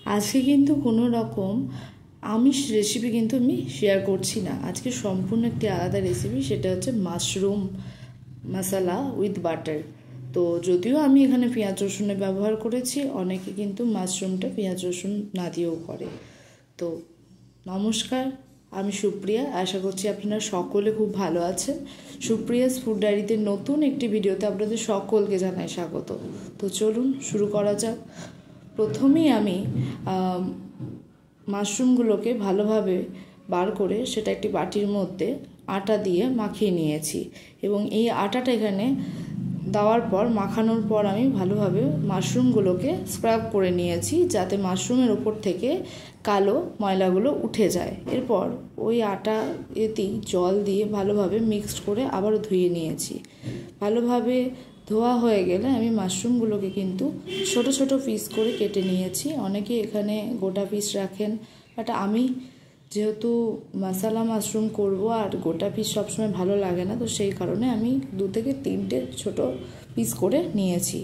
আজকে কিন্তু কোনো রকম আমিষ রেসিপি কিন্তু আমি শেয়ার করছি না। আজকে সম্পূর্ণ একটি আলাদা রেসিপি, সেটা হচ্ছে মাশরুম মশলা উইথ বাটার। তো যদিও আমি এখানে পেঁয়াজ রসুনের ব্যবহার করেছি, অনেকে কিন্তু মাশরুমটা পেঁয়াজ রসুন না দিয়েও করে। তো নমস্কার, আমি সুপ্রিয়া। আশা করছি আপনারা সকলে খুব ভালো আছেন। সুপ্রিয়াস ফুড ডায়েরিতে নতুন একটি ভিডিওতে আপনাদের সকলকে জানাই স্বাগত। তো চলুন শুরু করা যাক। প্রথমেই আমি মাশরুমগুলোকে ভালোভাবে বার করে সেটা একটি বাটির মধ্যে আটা দিয়ে মাখিয়ে নিয়েছি, এবং এই আটাটা এখানে দেওয়ার পর মাখানোর পর আমি ভালোভাবে মাশরুমগুলোকে স্ক্রাব করে নিয়েছি, যাতে মাশরুমের ওপর থেকে কালো ময়লাগুলো উঠে যায়। এরপর ওই আটা এতেই জল দিয়ে ভালোভাবে মিক্সড করে আবারও ধুয়ে নিয়েছি। ভালোভাবে ধোয়া হয়ে গেলে আমি মাশরুমগুলোকে কিন্তু ছোট ছোট পিস করে কেটে নিয়েছি। অনেকে এখানে গোটা পিস রাখেন, বাট আমি যেহেতু মশলা মাশরুম করব আর গোটা পিস সবসময় ভালো লাগে না, তো সেই কারণে আমি 2 থেকে 3টে ছোট পিস করে নিয়েছি।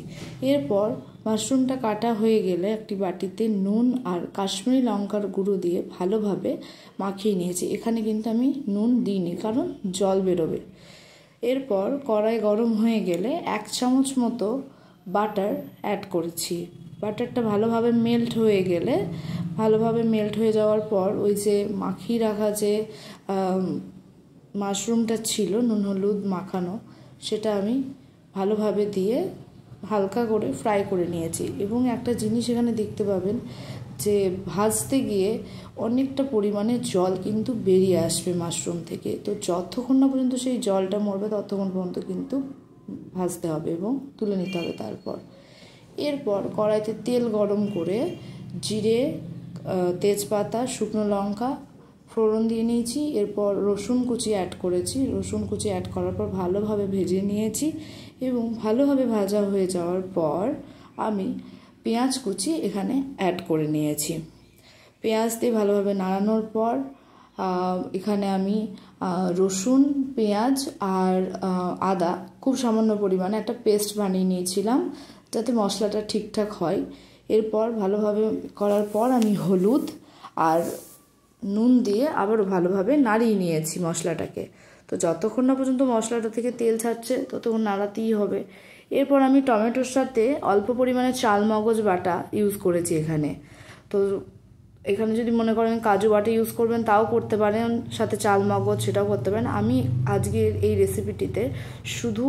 এরপর মাশরুমটা কাটা হয়ে গেলে একটি বাটিতে নুন আর কাশ্মীরি লঙ্কার গুঁড়ো দিয়ে ভালোভাবে মাখিয়ে নিয়েছি। এখানে কিন্তু আমি নুন দিইনি, কারণ জল বেরোবে। এরপর কড়াই গরম হয়ে গেলে 1 চামচ মতো বাটার অ্যাড করেছি। বাটারটা ভালোভাবে মেল্ট হয়ে গেলে, ভালোভাবে মেল্ট হয়ে যাওয়ার পর ওই যে মাখিয়ে রাখা যে মাশরুমটা ছিল নুন হলুদ মাখানো, সেটা আমি ভালোভাবে দিয়ে হালকা করে ফ্রাই করে নিয়েছি। এবং একটা জিনিস এখানে দেখতে পাবেন যে ভাজতে গিয়ে অনেকটা পরিমাণে জল কিন্তু বেরিয়ে আসবে মাশরুম থেকে। তো যতক্ষণ না পর্যন্ত সেই জলটা মরবে ততক্ষণ পর্যন্ত কিন্তু ভাজতে হবে এবং তুলে নিতে হবে। এরপর কড়াইতে তেল গরম করে জিরে, তেজপাতা, শুকনো লঙ্কা ফোড়ন দিয়ে নিয়েছি। এরপর রসুন কুচি অ্যাড করেছি। রসুন কুচি অ্যাড করার পর ভালোভাবে ভেজে নিয়েছি, এবং ভালোভাবে ভাজা হয়ে যাওয়ার পর আমি পেঁয়াজ কুচি এখানে অ্যাড করে নিয়েছি। পেঁয়াজ দিয়ে ভালোভাবে নাড়ানোর পর এখানে আমি রসুন, পেঁয়াজ আর আদা খুব সামান্য পরিমাণে একটা পেস্ট বানিয়ে নিয়েছিলাম, যাতে মশলাটা ঠিকঠাক হয়। এরপর ভালোভাবে করার পর আমি হলুদ আর নুন দিয়ে আবারও ভালোভাবে নাড়িয়ে নিয়েছি মশলাটাকে। তো যতক্ষণ না পর্যন্ত মশলাটা থেকে তেল ছাড়ছে ততক্ষণ নাড়াতেই হবে। এরপর আমি টমেটোর সাথে অল্প পরিমাণে চাল মগজ বাটা ইউজ করেছি এখানে। তো এখানে যদি মনে করেন কাজু বাটা ইউজ করবেন তাও করতে পারেন, সাথে চাল মগজ সেটাও করতে পারেন। আমি আজকের এই রেসিপিটিতে শুধু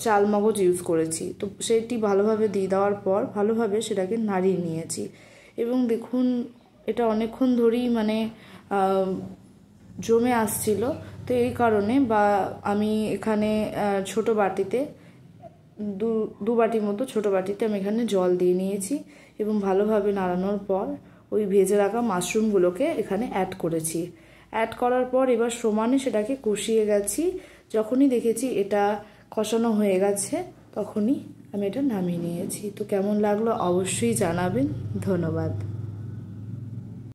চাল মগজ ইউজ করেছি। তো সেটি ভালোভাবে দিয়ে দেওয়ার পর ভালোভাবে সেটাকে নাড়িয়ে নিয়েছি। এবং দেখুন, এটা অনেকক্ষণ ধরেই জমে আসছিল। তো এই কারণে আমি এখানে ছোট বাটিতে দু বাটির মতো ছোট বাটিতে আমি এখানে জল দিয়ে নিয়েছি, এবং ভালোভাবে নাড়ানোর পর ওই ভেজে রাখা মাশরুমগুলোকে এখানে অ্যাড করেছি। অ্যাড করার পর এবার সমানে সেটাকে কষিয়ে গেছি। যখনই দেখেছি এটা কষানো হয়ে গেছে তখনই আমি এটা নামিয়ে নিয়েছি। তো কেমন লাগলো অবশ্যই জানাবেন। ধন্যবাদ।